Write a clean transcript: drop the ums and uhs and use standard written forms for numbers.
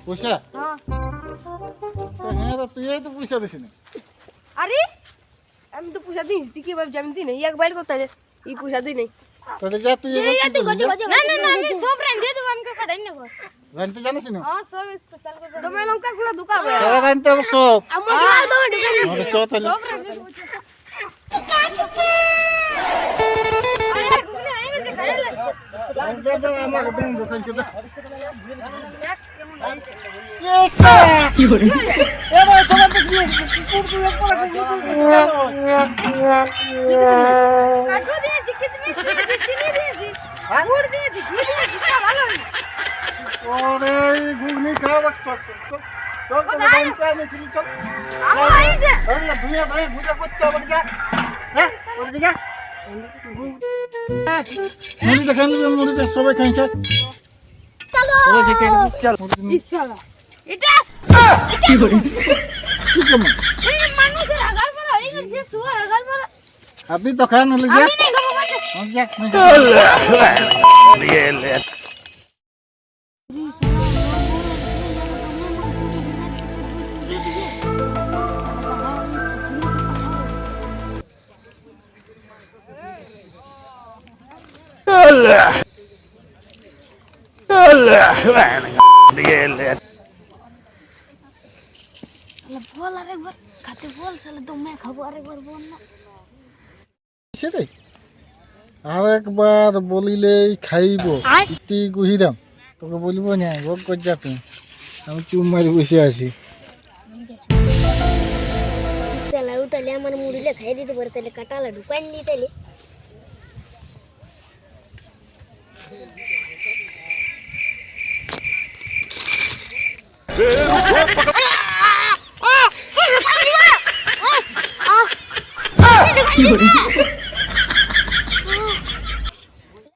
পয়সা হ্যাঁ তুই তো পয়সা দিস না আরে আমি তো পয়সা দিই তুই কি ভাবছিস আমি দিই না এক বাইর করতে এই পয়সা দিই নাই তাহলে যা তুই না আমি সব রান্ধে দেব আমাকে পাঠাই না গো রানতে জানিস না হ্যাঁ সব স্পেশাল করে তুমি লঙ্কা গুলো ঢুকাবে তোরা রানতে সব আমার দাও ঢুকাবে আমাদের চল তাহলে সব রান্ধে দেব আমাকে তুমি দোকান ছিল কি করে এবার তোমার তো কি কাজু দিয়েছি কিচমিচ দিয়েছি চিনি দিয়েছি গুড় দিয়েছি ঘি দিয়েছি তা ভালো হয়নি ওরে ঘুগনি খাওয়া বাচ্চা তো দোকান চাইলে ছিল চল আমার এই যে আরে দুনিয়া ভাই বুঝা করতে হবে যা হ্যাঁ ওরে যা মুড়ি দেখান মুড়ি সবাই খাইছে চলো চল চলো এটা কি করে কি কম এই মানুষের আগাল পালা এই যে সুয়ার আগাল পালা अभी तो खान ले जा আমি নাই খাবো মানে हम जा ये ले ये ले বল আরেকবার খাতে বল সালে তো मैं খাবো আরেকবার বল না সেটাই আরেকবার বলিলেই খাইব ইতি গুহিরাম তোকে বলিব না ভোগ কর যা তুই আমি চুম মারি বসে আছি সালা উতালে আমার মুড়িলে খাই দিতে পারে তাহলে কাটালা ঢুকাই নি তাহলে কি